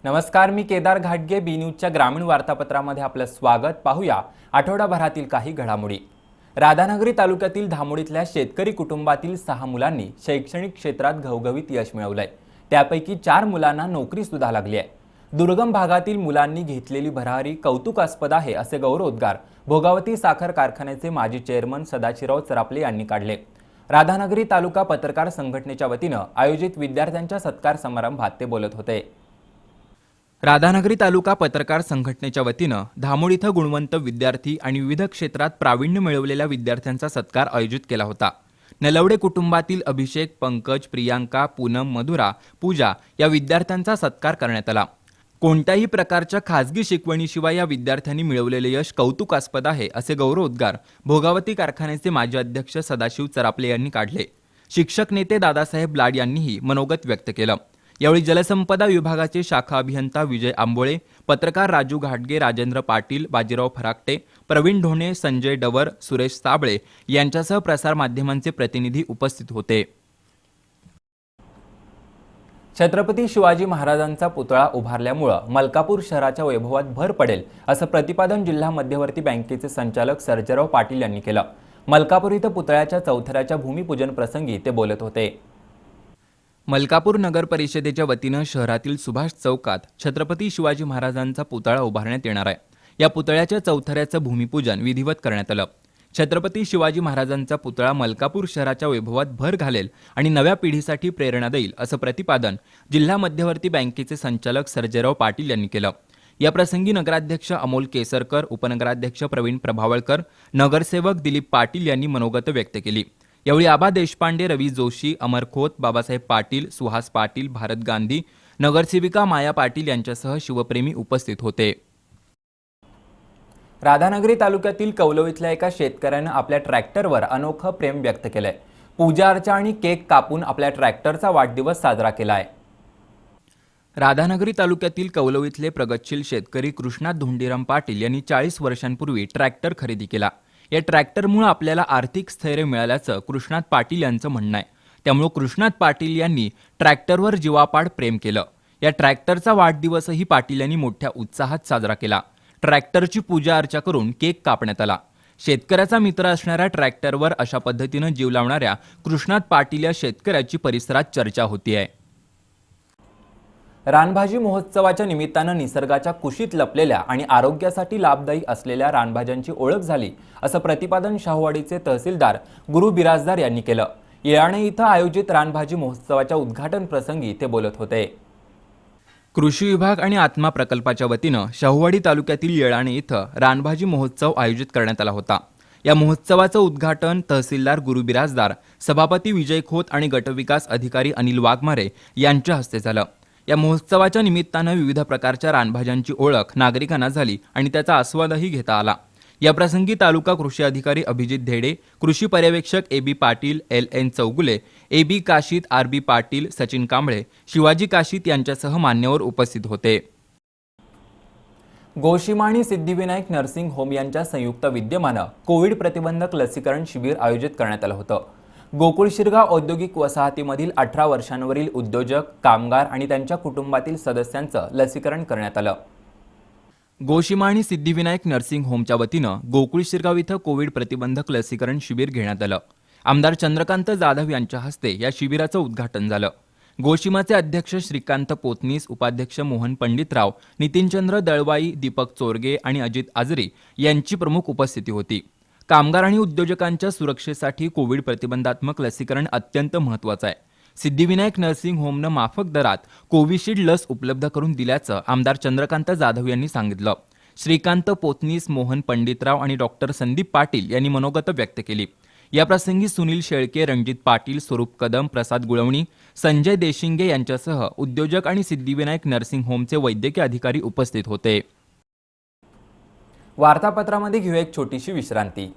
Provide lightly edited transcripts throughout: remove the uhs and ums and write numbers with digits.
नमस्कार, मी केदार घाटगे. बी न्यूजच्या ग्रामीण वार्तापत्रामध्ये आपलं स्वागत. पाहूया आठवडाभरातील काही घडामोडी. राधानगरी तालुक्यातील धामोडीतल्या शेतकरी कुटुंबातील 6 मुलांनी शैक्षणिक क्षेत्रात घवघवीत यश मिळवलंय. त्यापैकी 4 मुलांना नोकरी सुद्धा लागली आहे. दुर्गम भागातील मुलांनी घेतलेली भरारी कौतुकास्पद आहे असे गौरवोद्गार भोगावती साखर कारखान्याचे माजी चेअरमन सदाशिवराव चरापले यांनी काढले. राधानगरी तालुका पत्रकार संघटनेच्या वतीनं आयोजित विद्यार्थ्यांच्या सत्कार समारंभात ते बोलत होते. राधानगरी तालुका पत्रकार संघटनेच्या वतीनं धामोड इथं गुणवंत विद्यार्थी आणि विविध क्षेत्रात प्रावीण्य मिळवलेल्या विद्यार्थ्यांचा सत्कार आयोजित केला होता. नलवडे कुटुंबातील अभिषेक, पंकज, प्रियांका, पूनम, मधुरा, पूजा या विद्यार्थ्यांचा सत्कार करण्यात आला. कोणत्याही प्रकारच्या खासगी शिकवणीशिवाय या विद्यार्थ्यांनी मिळवलेले यश कौतुकास्पद आहे असे गौरवोद्गार भोगावती कारखान्याचे माजी अध्यक्ष सदाशिव चरापले यांनी काढले. शिक्षक नेते दादासाहेब लाड यांनीही मनोगत व्यक्त केलं. यावेळी जलसंपदा विभागाचे शाखा अभियंता विजय आंबोळे, पत्रकार राजू घाटगे, राजेंद्र पाटील, बाजीराव फराकटे, प्रवीण ढोणे, संजय डवर, सुरेश साबळे यांच्यासह प्रसार माध्यमांचे प्रतिनिधी उपस्थित होते. छत्रपती शिवाजी महाराजांचा पुतळा उभारल्यामुळे मलकापूर शहराच्या वैभवात भर पडेल असं प्रतिपादन जिल्हा मध्यवर्ती बँकेचे संचालक सर्जेराव पाटील यांनी केलं. मलकापूर इथं पुतळ्याच्या चौथऱ्याच्या भूमिपूजन प्रसंगी ते बोलत होते. मलकापूर नगर परिषदेच्या वतीनं शहरातील सुभाष चौकात छत्रपती शिवाजी महाराजांचा पुतळा उभारण्यात येणार आहे. या पुतळ्याच्या चौथऱ्याचं भूमिपूजन विधिवत करण्यात आलं. छत्रपती शिवाजी महाराजांचा पुतळा मलकापूर शहराच्या वैभवात भर घालेल आणि नव्या पिढीसाठी प्रेरणा देईल असं प्रतिपादन जिल्हा मध्यवर्ती बँकेचे संचालक सर्जेराव पाटील यांनी केलं. या प्रसंगी नगराध्यक्ष अमोल केसरकर, उपनगराध्यक्ष प्रवीण प्रभावळकर, नगरसेवक दिलीप पाटील यांनी मनोगत व्यक्त केली. यावेळी आबा देशपांडे, रवी जोशी, अमर खोत, बाबासाहेब पाटील, सुहास पाटील, भारत गांधी, नगरसेविका माया पाटील यांच्यासह शिवप्रेमी उपस्थित होते. राधानगरी तालुक्यातील कौलव इथल्या एका शेतकऱ्यानं आपल्या ट्रॅक्टरवर अनोखं प्रेम व्यक्त केलंय. पूजा अर्चा आणि केक कापून आपल्या ट्रॅक्टरचा वाढदिवस साजरा केला आहे. राधानगरी तालुक्यातील कौलव इथले प्रगतशील शेतकरी कृष्णात धोंडीराम पाटील यांनी 40 वर्षांपूर्वी ट्रॅक्टर खरेदी केला. या ट्रॅक्टरमुळे आपल्याला आर्थिक स्थैर्य मिळाल्याचं कृष्णात पाटील यांचं म्हणणं आहे. त्यामुळे कृष्णात पाटील यांनी ट्रॅक्टरवर जीवापाड प्रेम केलं. या ट्रॅक्टरचा वाढदिवसही पाटील यांनी मोठ्या उत्साहात साजरा केला. ट्रॅक्टरची पूजा अर्चा करून केक कापण्यात आला. शेतकऱ्याचा मित्र असणाऱ्या ट्रॅक्टरवर अशा पद्धतीनं जीव लावणाऱ्या कृष्णात पाटील या शेतकऱ्याची परिसरात चर्चा होतीये. रानभाजी महोत्सवाच्या निमित्तानं निसर्गाच्या कुशीत लपलेल्या आणि आरोग्यासाठी लाभदायी असलेल्या रानभाज्यांची ओळख झाली असं प्रतिपादन शाहूवाडीचे तहसीलदार गुरु बिराजदार यांनी केलं. येळाणे इथं आयोजित रानभाजी महोत्सवाच्या उद्घाटन प्रसंगी ते बोलत होते. कृषी विभाग आणि आत्मा प्रकल्पाच्या वतीनं शाहूवाडी तालुक्यातील येळाणे इथं रानभाजी महोत्सव आयोजित करण्यात आला होता. या महोत्सवाचं उद्घाटन तहसीलदार गुरु बिराजदार, सभापती विजय खोत आणि गटविकास अधिकारी अनिल वाघमारे यांच्या हस्ते झालं. या महोत्सवाच्या निमित्तानं विविध प्रकारच्या रानभाज्यांची ओळख नागरिकांना झाली आणि त्याचा आस्वादही घेता आला. या प्रसंगी तालुका कृषी अधिकारी अभिजित धेडे, कृषी पर्यवेक्षक A B. Patil, L N. Chougule, A B. Kashit, R B. Patil, Sachin Kamble, Shivaji Kashit यांच्यासह मान्यवर उपस्थित होते. गोशिमा आणि सिद्धिविनायक नर्सिंग होम यांच्या संयुक्त विद्यमानं कोविड प्रतिबंधक लसीकरण शिबिर आयोजित करण्यात आलं होतं. गोकुळ शिरगाव औद्योगिक वसाहतीमधील 18 वर्षांवरील उद्योजक, कामगार आणि त्यांच्या कुटुंबातील सदस्यांचं लसीकरण करण्यात आलं. गोशिमा आणि सिद्धिविनायक नर्सिंग होमच्या वतीनं गोकुळ शिरगाव इथं कोविड प्रतिबंधक लसीकरण शिबिर घेण्यात आलं. आमदार चंद्रकांत जाधव यांच्या हस्ते या शिबिराचं उद्घाटन झालं. गोशिमाचे अध्यक्ष श्रीकांत पोतनीस, उपाध्यक्ष मोहन पंडितराव, नितीनचंद्र दळवाई, दीपक चोरगे आणि अजित आजरी यांची प्रमुख उपस्थिती होती. कामगार आणि उद्योजकांच्या सुरक्षेसाठी कोविड प्रतिबंधात्मक लसीकरण अत्यंत महत्त्वाचं आहे. सिद्धिविनायक नर्सिंग होमनं माफक दरात कोविशिल्ड लस उपलब्ध करून दिल्याचं आमदार चंद्रकांत जाधव यांनी सांगितलं. श्रीकांत पोतनीस, मोहन पंडितराव आणि डॉक्टर संदीप पाटील यांनी मनोगत व्यक्त केली. याप्रसंगी सुनील शेळके, रणजित पाटील, स्वरूप कदम, प्रसाद गुळवणी, संजय देशिंगे यांच्यासह उद्योजक आणि सिद्धिविनायक नर्सिंग होमचे वैद्यकीय अधिकारी उपस्थित होते. वार्तापत्रामध्ये घेऊ एक छोटीशी विश्रांती.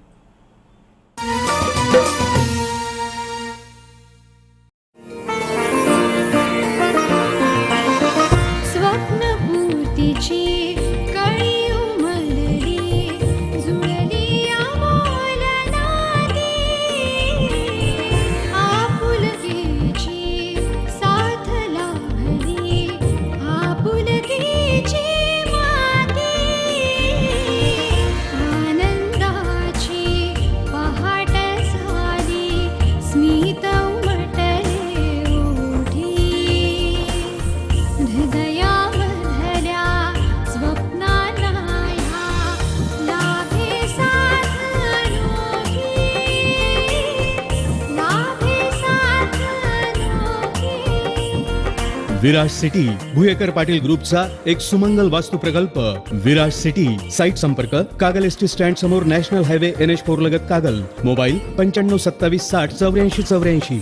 विराज सिटी भुयेकर पाटील ग्रुपचा एक सुमंगल वास्तू प्रकल्प. विराज सिटी साइट संपर्क कागल एसटी स्टँड समोर नॅशनल हायवे NH4 लगत कागल. मोबाईल 9527608484.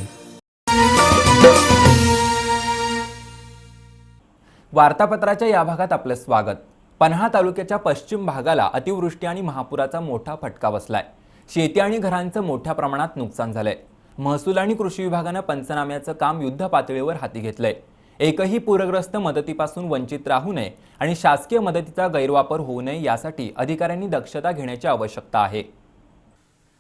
वार्तापत्राच्या या भागात आपलं स्वागत. पन्हाळा तालुक्याच्या पश्चिम भागाला अतिवृष्टी आणि महापुराचा मोठा फटका बसलाय. शेती आणि घरांचं मोठ्या प्रमाणात नुकसान झालंय. महसूल आणि कृषी विभागानं पंचनाम्याचं काम युद्ध पातळीवर हाती घेतलंय. एकही पूरग्रस्त मदतीपासून वंचित राहू नये आणि शासकीय मदतीचा गैरवापर होऊ नये यासाठी अधिकाऱ्यांनी दक्षता घेण्याची आवश्यकता आहे.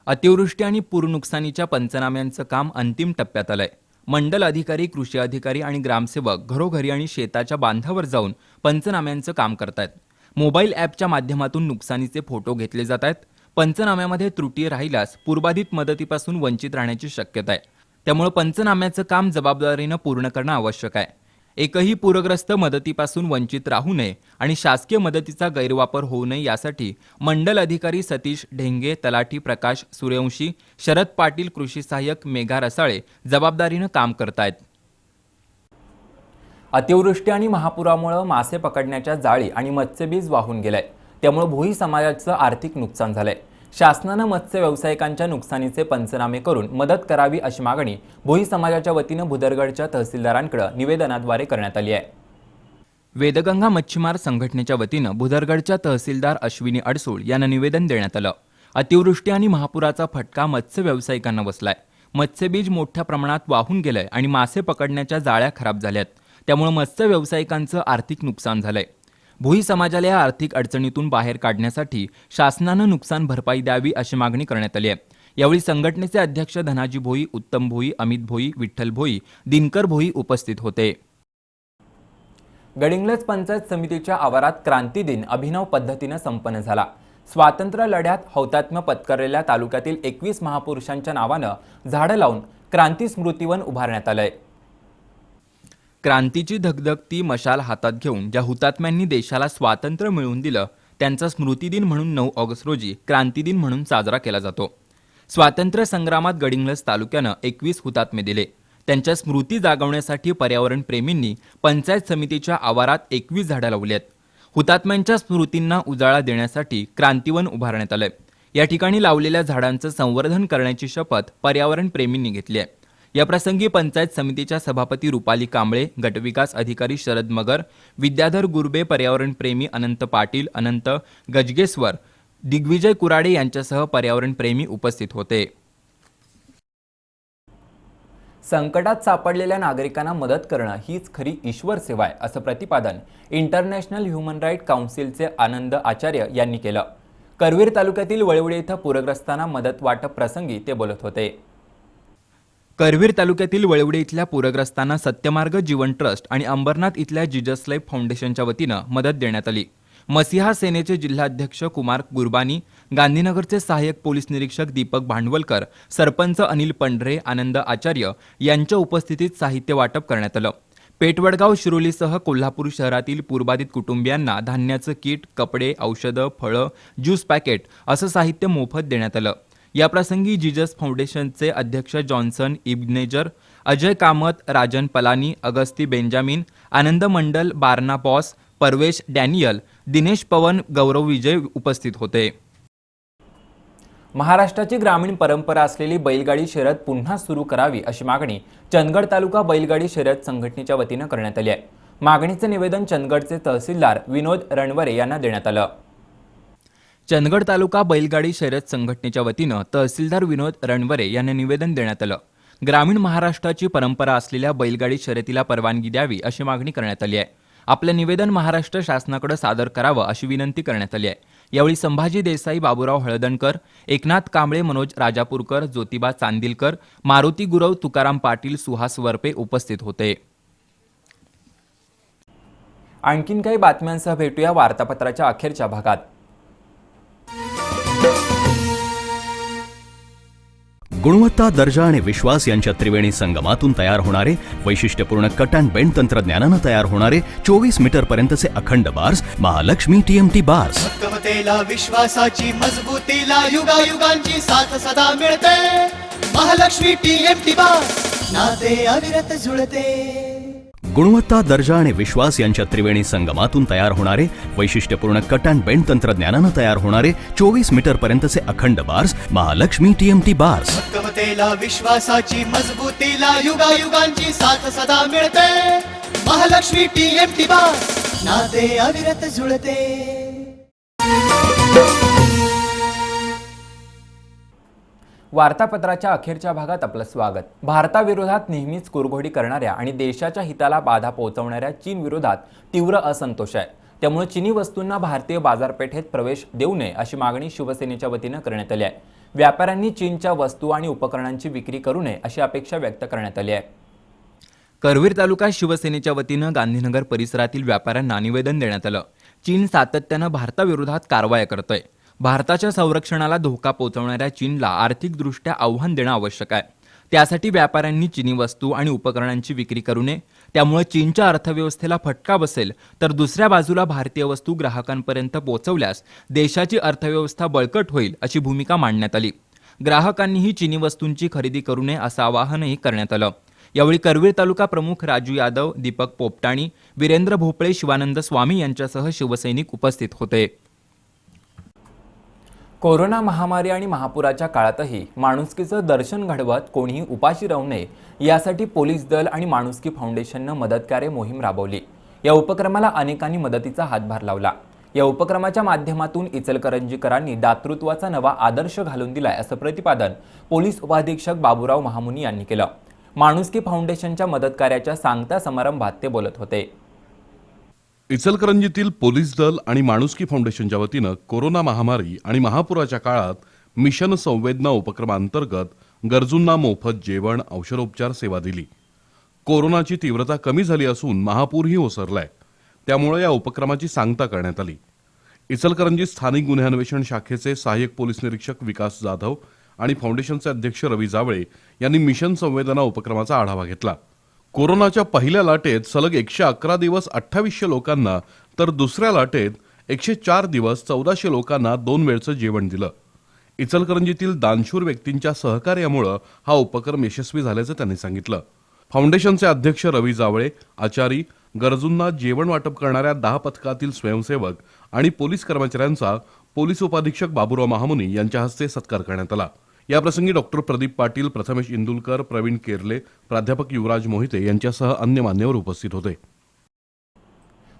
अतिवृष्टी आणि पूर नुकसानीच्या पंचनाम्यांचं काम अंतिम टप्प्यात आलंय. मंडल अधिकारी, कृषी अधिकारी आणि ग्रामसेवक घरोघरी आणि शेताच्या बांधावर जाऊन पंचनाम्यांचं काम करतायत. मोबाईल ॲपच्या माध्यमातून नुकसानीचे फोटो घेतले जात आहेत. पंचनाम्यामध्ये त्रुटी राहिल्यास पूरबाधित मदतीपासून वंचित राहण्याची शक्यता आहे. त्यामुळे पंचनाम्याचं काम जबाबदारीनं पूर्ण करणं आवश्यक आहे. एकही पूरग्रस्त मदतीपासून वंचित राहू नये आणि शासकीय मदतीचा गैरवापर होऊ नये यासाठी मंडल अधिकारी सतीश ढेंगे, तलाठी प्रकाश सूर्यवंशी, शरद पाटील, कृषी सहाय्यक मेघा रसाळे जबाबदारीनं काम करतायत. अतिवृष्टी आणि महापुरामुळे मासे पकडण्याच्या जाळी आणि मत्स्यबीज वाहून गेलाय. त्यामुळे भोई समाजाचं आर्थिक नुकसान झालंय. शासनानं मत्स्य व्यावसायिकांच्या नुकसानीचे पंचनामे करून मदत करावी अशी मागणी भोई समाजाच्या वतीनं भुदरगडच्या तहसीलदारांकडे निवेदनाद्वारे करण्यात आली आहे. वेदगंगा मच्छीमार संघटनेच्या वतीनं भुदरगडच्या तहसीलदार अश्विनी अडसूळ यांना निवेदन देण्यात आलं. अतिवृष्टी आणि महापुराचा फटका मत्स्य व्यावसायिकांना बसलाय. मत्स्यबीज मोठ्या प्रमाणात वाहून गेलंय आणि मासे पकडण्याच्या जाळ्या खराब झाल्यात. त्यामुळे मत्स्य व्यावसायिकांचं आर्थिक नुकसान झालंय. भोई समाजाला या आर्थिक अडचणीतून बाहेर काढण्यासाठी शासनानं नुकसान भरपाई द्यावी अशी मागणी करण्यात आली आहे. यावेळी संघटनेचे अध्यक्ष धनाजी भोई, उत्तम भोई, अमित भोई, विठ्ठल भोई, दिनकर भोई उपस्थित होते. गडिंग्लज पंचायत समितीच्या आवारात क्रांती दिन अभिनव पद्धतीनं संपन्न झाला. स्वातंत्र्य लढ्यात हौतात्म्य पत्करलेल्या तालुक्यातील 21 महापुरुषांच्या नावानं झाडं लावून क्रांती स्मृतिवन उभारण्यात आलंय. क्रांतीची धगधगती मशाल हातात घेऊन ज्या हुतात्म्यांनी देशाला स्वातंत्र्य मिळवून दिलं त्यांचा स्मृतिदिन म्हणून 9 ऑगस्ट रोजी क्रांती दिन म्हणून साजरा केला जातो. स्वातंत्र्य संग्रामात गडिंग्लज तालुक्यानं 21 हुतात्मे दिले. त्यांच्या स्मृती जागवण्यासाठी पर्यावरण प्रेमींनी पंचायत समितीच्या आवारात 21 झाडं लावली आहेत. हुतात्म्यांच्या स्मृतींना उजाळा देण्यासाठी क्रांतीवन उभारण्यात आलंय. या ठिकाणी लावलेल्या झाडांचं संवर्धन करण्याची शपथ पर्यावरण प्रेमींनी घेतली आहे. या प्रसंगी पंचायत समितीच्या सभापती रुपाली कांबळे, गटविकास अधिकारी शरद मगर, विद्याधर गुरबे, पर्यावरण प्रेमी अनंत पाटील, अनंत गजगेश्वर, दिग्विजय कुराडे यांच्यासह पर्यावरण प्रेमी उपस्थित होते. संकटात सापडलेल्या नागरिकांना मदत करणं हीच खरी ईश्वर सेवा आहे असं प्रतिपादन इंटरनॅशनल ह्युमन राईट काउन्सिलचे आनंद आचार्य यांनी केलं. करवीर तालुक्यातील वळवडे इथं पूरग्रस्तांना मदत वाटप प्रसंगी ते बोलत होते. करवीर तालुक्यातील वळवडे इथल्या पूरग्रस्तांना सत्यमार्ग जीवन ट्रस्ट आणि अंबरनाथ इथल्या जीजस लाईफ फाउंडेशनच्या वतीनं मदत देण्यात आली. मसिहा सेनेचे जिल्हाध्यक्ष कुमार गुरबानी, गांधीनगरचे सहाय्यक पोलीस निरीक्षक दीपक भांडवलकर, सरपंच अनिल पंढरे, आनंद आचार्य यांच्या उपस्थितीत साहित्य वाटप करण्यात आलं. पेठवडगाव, शिरोलीसह कोल्हापूर शहरातील पूरबाधित कुटुंबियांना धान्याचं किट, कपडे, औषधं, फळं, ज्यूस पॅकेट असं साहित्य मोफत देण्यात आलं. याप्रसंगी जीजस फाउंडेशनचे अध्यक्ष जॉन्सन इब्नेजर, अजय कामत, राजन पलानी, अगस्ती बेंजामिन, आनंद मंडल, बारना बॉस, परवेश डॅनियल, दिनेश पवन, गौरव विजय उपस्थित होते. महाराष्ट्राची ग्रामीण परंपरा असलेली बैलगाडी शर्यत पुन्हा सुरू करावी अशी मागणी चंदगड तालुका बैलगाडी शर्यत संघटनेच्या वतीनं करण्यात आली आहे. मागणीचे निवेदन चंदगडचे तहसीलदार विनोद रणवरे यांना देण्यात आलं. चंदगड तालुका बैलगाडी शर्यत संघटनेच्या वतीनं तहसीलदार विनोद रणवरे यांना निवेदन देण्यात आलं. ग्रामीण महाराष्ट्राची परंपरा असलेल्या बैलगाडी शर्यतीला परवानगी द्यावी अशी मागणी करण्यात आली आहे. आपलं निवेदन महाराष्ट्र शासनाकडे सादर करावं अशी विनंती करण्यात आली आहे. यावेळी संभाजी देसाई, बाबूराव हळदणकर, एकनाथ कांबळे, मनोज राजापूरकर, ज्योतिबा चांदिलकर, मारुती गुरव, तुकाराम पाटील, सुहास वरपे उपस्थित होते. आणखीन काही बातम्यांसह भेटूया वार्तापत्राच्या अखेरच्या भागात. गुणवत्ता, दर्जा आणि विश्वास यांच्या त्रिवेणी संगमातून तयार होणारे वैशिष्ट्यपूर्ण कट अँड बेंड तंत्रज्ञानानं तयार होणारे 24 मीटर पर्यंतचे अखंड बार्स महालक्ष्मी TMT बार्स. उत्तमतेला, विश्वासाची, मजबूतीला युगायुगांची साथ सदा मिळते. महालक्ष्मी TMT बार्स, नाते अविरत जुळते. गुणवत्ता, दर्जा आणि विश्वास यांच्या त्रिवेणी संगमातून तयार होणारे वैशिष्ट्यपूर्ण कट अँड बेंड तंत्रज्ञानानं तयार होणारे 24 मीटर पर्यंतचे अखंड बार्स महालक्ष्मी TMT बार्स. उत्तमतेला, विश्वासाची, मजबूतीला युगायुगांची साथ सदा मिळते. महालक्ष्मी TMT बार्स, नाते अविरत जुळते. वार्तापत्राच्या अखेरच्या भागात आपलं स्वागत. भारताविरोधात नेहमीच कुरघोडी करणाऱ्या आणि देशाच्या हिताला बाधा पोहोचवणाऱ्या चीन विरोधात तीव्र असंतोष आहे. त्यामुळे चीनी वस्तूंना भारतीय बाजारपेठेत प्रवेश देऊ नये अशी मागणी शिवसेनेच्या वतीनं करण्यात आली आहे. व्यापाऱ्यांनी चीनच्या वस्तू आणि उपकरणांची विक्री करू नये अशी अपेक्षा व्यक्त करण्यात आली आहे. करवीर तालुका शिवसेनेच्या वतीनं गांधीनगर परिसरातील व्यापाऱ्यांना निवेदन देण्यात आलं. चीन सातत्यानं भारताविरोधात कारवाया करतोय. भारताच्या संरक्षणाला धोका पोहोचवणाऱ्या चीनला आर्थिकदृष्ट्या आव्हान देणं आवश्यक आहे. त्यासाठी व्यापाऱ्यांनी चीनी वस्तू आणि उपकरणांची विक्री करू नये. त्यामुळे चीनच्या अर्थव्यवस्थेला फटका बसेल, तर दुसऱ्या बाजूला भारतीय वस्तू ग्राहकांपर्यंत पोहोचवल्यास देशाची अर्थव्यवस्था बळकट होईल अशी भूमिका मांडण्यात आली. ग्राहकांनीही चीनी वस्तूंची खरेदी करू नये असं आवाहनही करण्यात आलं. यावेळी करवीर तालुका प्रमुख राजू यादव, दीपक पोपटाणी, वीरेंद्र भोपळे, शिवानंद स्वामी यांच्यासह शिवसैनिक उपस्थित होते. कोरोना महामारी आणि महापुराच्या काळातही माणुसकीचं दर्शन घडवत कोणीही उपाशी राहू नये यासाठी पोलीस दल आणि माणुसकी फाउंडेशननं मदतकार्य मोहीम राबवली. या उपक्रमाला अनेकांनी मदतीचा हातभार लावला. या उपक्रमाच्या माध्यमातून इचलकरंजीकरांनी दातृत्वाचा नवा आदर्श घालून दिलाय असं प्रतिपादन पोलीस उपाधीक्षक बाबूराव महामुनी यांनी केलं. माणुसकी फाउंडेशनच्या मदतकार्याच्या सांगता समारंभात ते बोलत होते. इचलकरंजीतील पोलीस दल आणि माणुसकी फाउंडेशनच्या वतीनं कोरोना महामारी आणि महापुराच्या काळात मिशन संवेदना उपक्रमांतर्गत गरजूंना मोफत जेवण, औषधोपचार सेवा दिली. कोरोनाची तीव्रता कमी झाली असून महापूरही ओसरलाय. त्यामुळे या उपक्रमाची सांगता करण्यात आली. इचलकरंजी स्थानिक गुन्हे अन्वेषण शाखेचे सहाय्यक पोलीस निरीक्षक विकास जाधव आणि फाउंडेशनचे अध्यक्ष रवी जावळे यांनी मिशन संवेदना उपक्रमाचा आढावा घेतला. कोरोनाच्या पहिल्या लाटेत सलग 111 दिवस 2800 लोकांना तर दुसऱ्या लाटेत 104 दिवस 1400 लोकांना 2 वेळचं जेवण दिलं. इचलकरंजीतील दानशूर व्यक्तींच्या सहकार्यामुळे हा उपक्रम यशस्वी झाल्याचं त्यांनी सांगितलं. फाउंडेशनचे अध्यक्ष रवी जावळे, आचारी, गरजूंना जेवण वाटप करणाऱ्या 10 पथकातील स्वयंसेवक आणि पोलीस कर्मचाऱ्यांचा पोलीस उपाधीक्षक बाबूराव महामुनी यांच्या हस्ते सत्कार करण्यात आला. याप्रसंगी डॉक्टर प्रदीप पाटील, प्रथमेश इंदुलकर, प्रवीण केरले, प्राध्यापक युवराज मोहिते यांच्यासह अन्य मान्यवर उपस्थित होते.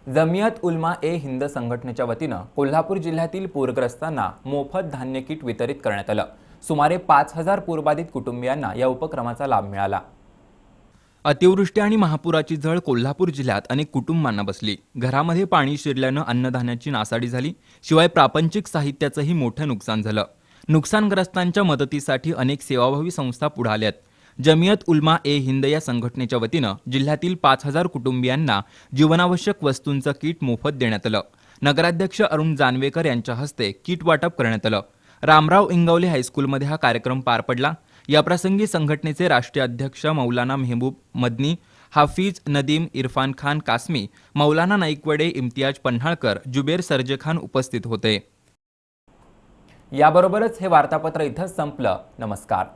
जमियत उलमा ए हिंद संघटनेच्या वतीनं कोल्हापूर जिल्ह्यातील पूरग्रस्तांना मोफत धान्य किट वितरित करण्यात आलं. सुमारे 5000 पूरबाधित कुटुंबियांना या उपक्रमाचा लाभ मिळाला. अतिवृष्टी आणि महापुराची झळ कोल्हापूर जिल्ह्यात अनेक कुटुंबांना बसली. घरामध्ये पाणी शिरल्यानं अन्नधान्याची नासाडी झाली. शिवाय प्रापंचिक साहित्याचंही मोठं नुकसान झालं. नुकसानग्रस्तांच्या मदतीसाठी अनेक सेवाभावी संस्था पुढे आल्यात. जमियत उलमा ए हिंद या संघटनेच्या वतीनं जिल्ह्यातील 5000 कुटुंबियांना जीवनावश्यक वस्तूंचं किट मोफत देण्यात आलं. नगराध्यक्ष अरुण जानवेकर यांच्या हस्ते किट वाटप करण्यात आलं. रामराव इंगवले हायस्कूलमध्ये हा कार्यक्रम पार पडला. याप्रसंगी संघटनेचे राष्ट्रीय अध्यक्ष मौलाना मेहबूब मदनी, हाफिज नदीम, इरफान खान कासमी, मौलाना नाईकवडे, इम्तियाज पन्हाळकर, जुबेर सरजेखान उपस्थित होते. याबरोबरच हे वार्तापत्र इथं संपलं. नमस्कार.